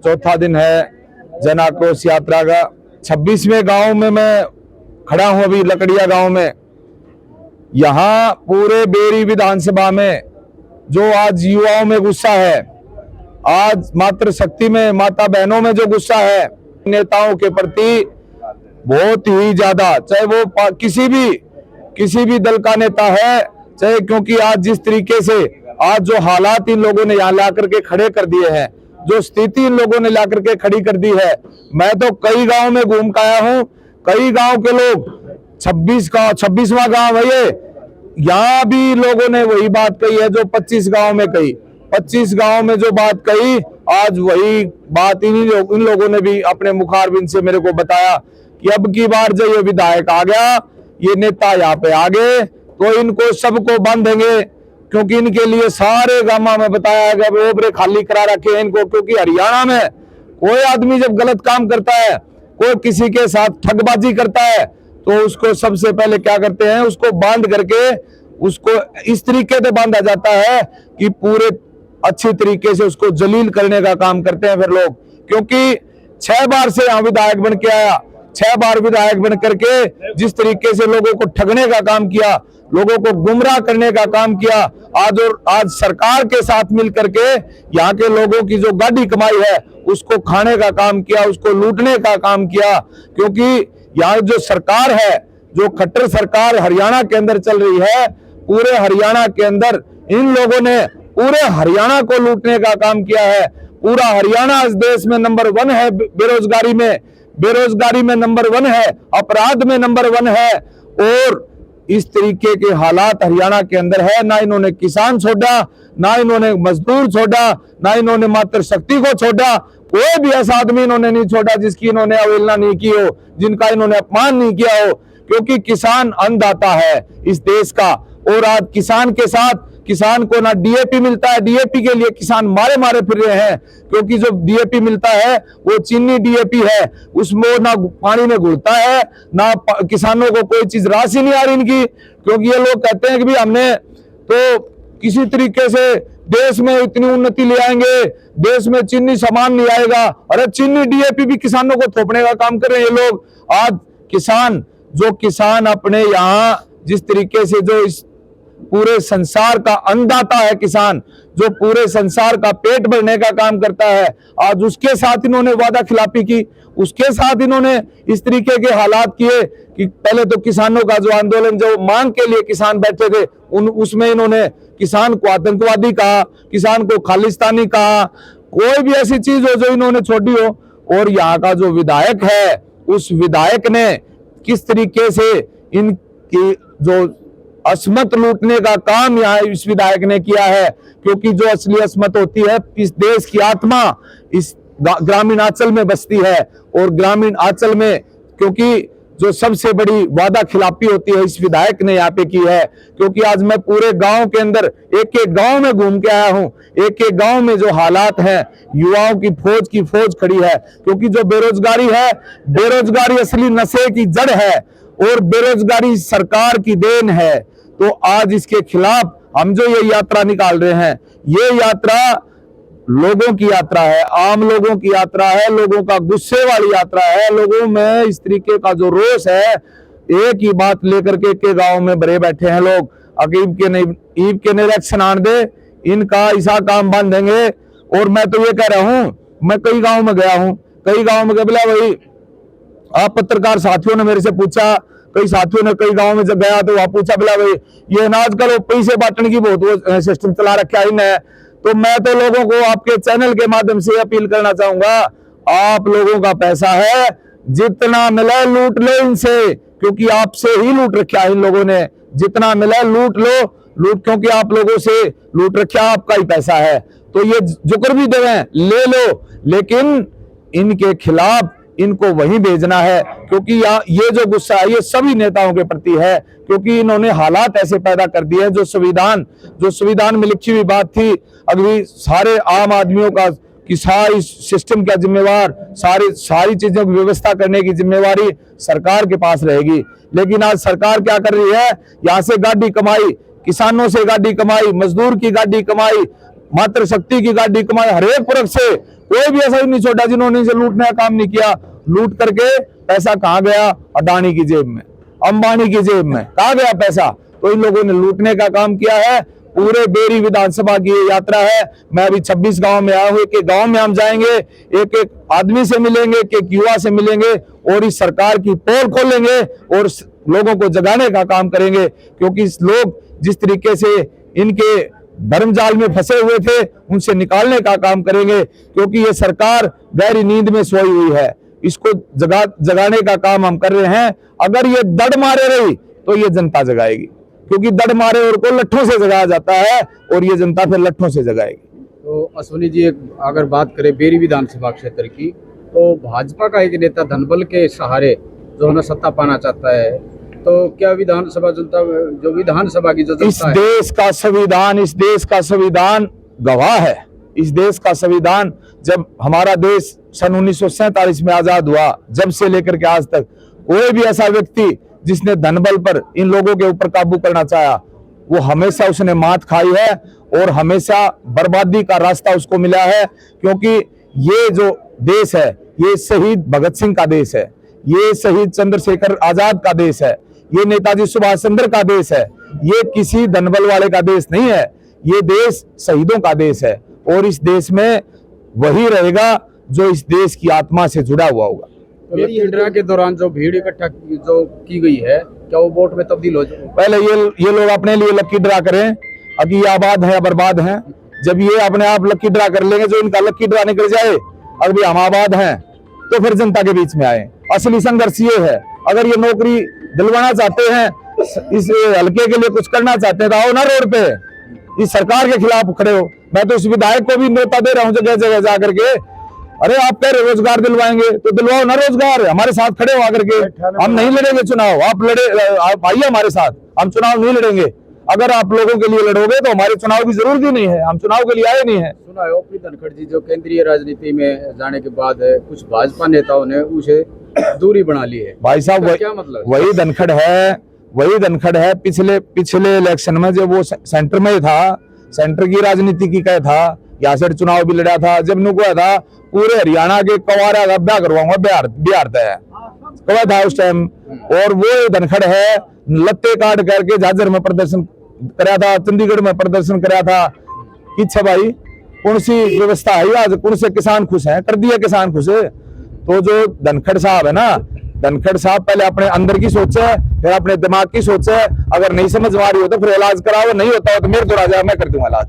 चौथा दिन है जन आक्रोश यात्रा का। 26वें गांव में मैं खड़ा हूं अभी, लकड़िया गांव में। यहाँ पूरे बेरी विधानसभा में जो आज युवाओं में गुस्सा है, आज मातृशक्ति में, माता बहनों में जो गुस्सा है नेताओं के प्रति बहुत ही ज्यादा, चाहे वो किसी भी दल का नेता है, चाहे, क्योंकि आज जिस तरीके से आज जो हालात इन लोगों ने यहाँ ला करके खड़े कर दिए हैं, जो स्थिति इन लोगों ने ला करके खड़ी कर दी है। मैं तो कई गांव में घूम के आया हूँ, कई गांव के लोग 26वां गांव है ये, यहाँ भी लोगों ने वही बात कही है जो 25 गांव में कही। 25 गांव में जो बात कही, आज वही बात इन लोगों ने भी अपने मुखारबिंद से मेरे को बताया कि अब की बार जो ये विधायक आ गया, ये नेता यहाँ पे आ गए तो इनको सबको बांधेंगे, क्योंकि इनके लिए सारे गांव में बताया गया ओबरे खाली करा रखे हैं इनको। क्योंकि हरियाणा में कोई आदमी जब गलत काम करता है, कोई किसी के साथ ठगबाजी करता है, तो उसको सबसे पहले क्या करते हैं, उसको बांध करके उसको इस तरीके से बांधा जाता है कि पूरे अच्छी तरीके से उसको जलील करने का काम करते हैं फिर लोग। क्योंकि 6 बार से यहाँ विधायक बन के आया, 6 बार विधायक बन करके जिस तरीके से लोगों को ठगने का काम किया, लोगों को गुमराह करने का काम किया, आज सरकार के साथ मिल करके यहाँ के लोगों की जो गाड़ी कमाई है उसको खाने का काम किया, उसको लूटने का काम किया। क्योंकि यहाँ जो सरकार है, जो खट्टर सरकार हरियाणा के अंदर चल रही है, पूरे हरियाणा के अंदर इन लोगों ने पूरे हरियाणा को लूटने का काम किया है। पूरा हरियाणा इस देश में नंबर 1 है बेरोजगारी में नंबर 1 है, अपराध में नंबर 1 है। और इस तरीके के हालात हरियाणा के अंदर है। ना इन्होंने किसान छोड़ा, ना इन्होंने मजदूर छोड़ा, ना इन्होंने मातृशक्ति को छोड़ा। कोई भी ऐसा आदमी इन्होंने नहीं छोड़ा जिसकी इन्होंने अवहेलना नहीं की हो, जिनका इन्होंने अपमान नहीं किया हो। क्योंकि किसान अन्नदाता है इस देश का, और आज किसान के साथ किसान को ना डीएपी मिलता है, डीएपी के लिए किसान मारे फिर रहे हैं। क्योंकि जो डीएपी मिलता है वो चीनी डीएपी है, उसमें ना पानी में घुलता है, ना किसानों को कोई चीज राशि नहीं आ रही इनकी। क्योंकि ये लोग कहते हैं कि भाई हमने तो किसी तरीके से देश में इतनी उन्नति ले आएंगे, देश में चीनी सामान नहीं आएगा। अरे चीनी डीएपी भी किसानों को थोपने का काम कर रहे हैं ये लोग। आज किसान अपने यहाँ जिस तरीके से जो इस पूरे संसार का अन्नदाता है, किसान जो पूरे संसार का पेट भरने का काम करता है, आज उसके साथ इन्होंने वादा खिलाफी की, उसके साथ इन्होंने इस तरीके के हालात किए कि पहले तो किसानों का जो आंदोलन, जो मांग के लिए किसान बैठे थे, उसमें इन्होंने किसान को आतंकवादी कहा, किसान को खालिस्तानी कहा, कोई भी ऐसी चीज हो जो इन्होंने छोड़ी हो। और यहाँ का जो विधायक है, उस विधायक ने किस तरीके से इनकी जो अस्मत लूटने का काम यहाँ इस विधायक ने किया है। क्योंकि जो असली अस्मत होती है, इस देश की आत्मा इस ग्रामीण आंचल में बसती है। और ग्रामीण आंचल में क्योंकि जो सबसे बड़ी वादा खिलाफी होती है इस विधायक ने यहाँ पे की है। क्योंकि आज मैं पूरे गांव के अंदर एक गांव में घूम के आया हूँ, एक गांव में जो हालात हैं, युवाओं की फौज खड़ी है। क्योंकि जो बेरोजगारी है, बेरोजगारी असली नशे की जड़ है, और बेरोजगारी सरकार की देन है। तो आज इसके खिलाफ हम जो ये यात्रा निकाल रहे हैं, ये यात्रा लोगों की यात्रा है, आम लोगों की यात्रा है, लोगों का गुस्से वाली यात्रा है। लोगों में इस तरीके का जो रोष है, एक ही बात लेकर के गांव में भरे बैठे हैं लोग। ईब के निरीक्षण आन दे, इनका ऐसा काम बांध देंगे। और मैं तो ये कह रहा हूं, मैं कई गांव में गया हूं, कई गांव में बोला भाई, आप पत्रकार साथियों ने मेरे से पूछा, कई साथियों ने कई गांव में जब गया तो वहां पूछा, बोला भाई ये अनाज का पैसे बांटने की बहुत सिस्टम चला रखा है। तो मैं तो लोगों को आपके चैनल के माध्यम से अपील करना चाहूंगा, आप लोगों का पैसा है, जितना मिले लूट लो इनसे। क्योंकि आपसे ही लूट रखा है इन लोगों ने, जितना मिले लूट लो, क्योंकि आप लोगों से लूट रखा, आपका ही पैसा है। तो ये जुकर भी देवें, ले लो, लेकिन इनके खिलाफ इनको वहीं भेजना है। क्योंकि ये जो गुस्सा है ये सभी नेताओं के प्रति है। क्योंकि इन्होंने हालात ऐसे पैदा कर दिए हैं, जो संविधान में लिखी हुई बात थी, अगली सारे आम आदमियों का कि सारी सिस्टम का जिम्मेवार, सारी चीजों की व्यवस्था करने की जिम्मेवारी सरकार के पास रहेगी। लेकिन आज सरकार क्या कर रही है, यहाँ से गाड़ी कमाई, किसानों से गाड़ी कमाई, मजदूर की गाड़ी कमाई, मातृशक्ति की गाड़ी कमाई, हर एक वर्ग से कोई भी ऐसा नहीं छोड़ा जिन्होंने इसे लूटने का काम नहीं किया। लूट करके पैसा कहाँ गया? अडानी की जेब में, अंबानी की जेब में, कहाँ गया पैसा? तो इन लोगों ने लूटने का काम किया है। पूरे बेरी विधानसभा की ये यात्रा है। मैं अभी 26 गांव में आया हूँ। एक एक गांव में हम जाएंगे, एक एक आदमी से मिलेंगे, एक एक युवा से मिलेंगे और इस सरकार की पोल खोलेंगे और लोगों को जगाने का काम करेंगे। क्योंकि लोग जिस तरीके से इनके धर्म जाल में फंसे हुए थे उनसे निकालने का काम करेंगे। क्योंकि ये सरकार गहरी नींद में सोई हुई है, इसको जगाने का काम हम कर रहे हैं। अगर ये दड़ मारे रही तो ये जनता जगाएगी, क्योंकि दड़ मारे और को लट्ठों से जगाया जाता है और ये जनता फिर लट्ठों से जगाएगी। तो अश्विनी जी, अगर बात करें बेरी विधानसभा क्षेत्र की, तो भाजपा का एक नेता धनबल के सहारे जो है ना सत्ता पाना चाहता है, तो क्या विधानसभा जनता जो विधानसभा की जो इस देश का संविधान गवाह है। इस देश का संविधान, जब हमारा देश सन 1947 में आजाद हुआ, जब से लेकर के आज तक कोई भी ऐसा व्यक्ति जिसने धनबल पर इन लोगों के ऊपर काबू करना चाहा, वो हमेशा उसने मात खाई है और हमेशा बर्बादी का रास्ता उसको मिला है। क्योंकि ये जो देश है ये शहीद भगत सिंह का देश है, ये शहीद चंद्रशेखर आजाद का देश है, ये नेताजी सुभाष चंद्र का देश है, ये किसी धनबल वाले का देश नहीं है। ये देश शहीदों का देश है और इस देश में वही रहेगा जो इस देश की आत्मा से जुड़ा हुआ होगा। तो लकी ड्रा के दौरान जो भीड़ इकट्ठा जो की गई है, क्या वो वोट में तब्दील हो जाए? पहले ये लोग अपने लिए लकी ड्रा करें, अभी ये आबाद है या बर्बाद है। जब ये अपने आप लकी ड्रा कर लेंगे, जो इनका लकी ड्रा निकल जाए, अभी हम आबाद हैं, तो फिर जनता के बीच में आए। असली संघर्ष ये है, अगर ये नौकरी दिलवाना चाहते हैं, इस हल्के के लिए कुछ करना चाहते हैं, तो आओ ना रोड पे, इस सरकार के खिलाफ खड़े हो। मैं तो इस विधायक को भी न्योता दे रहा हूँ जगह जगह जाकर के, अरे आप कह रहे रोजगार दिलवाएंगे तो दिलवाओ ना रोजगार, हमारे साथ खड़े हो आकर के। हम नहीं लड़ेंगे चुनाव, आप आइए हमारे साथ, हम चुनाव नहीं लड़ेंगे। अगर आप लोगों के लिए लड़ोगे तो हमारे चुनाव की जरूरत ही नहीं है, हम चुनाव के लिए आए नहीं है। सुना है ओपी धनखड़ जी जो केंद्रीय राजनीति में जाने के बाद कुछ भाजपा नेताओं ने उसे दूरी बना ली है। भाई साहब, क्या मतलब? वही धनखड़ है। पिछले इलेक्शन में जब वो सेंटर में था, सेंटर की राजनीति की कह था, यहाँ से चुनाव भी लड़ा था। जब नुको था पूरे हरियाणा के कवारा का ब्याह करवाऊंगा, बिहार तय कवा था उस टाइम। और वो धनखड़ है, लत्ते काट करके झाझर में प्रदर्शन कराया था, चंडीगढ़ में प्रदर्शन कराया था। किच्छा भाई, कौन सी व्यवस्था है आज? कौन से किसान खुश हैं? कर दिया किसान खुश। तो जो धनखड़ साहब है ना, धनखड़ साहब पहले अपने अंदर की सोचे, फिर अपने दिमाग की सोचे। अगर नहीं समझ आ रही हो तो फिर इलाज कराओ, नहीं होता हो तो मेरे को राजा, मैं कर दूंगा इलाज।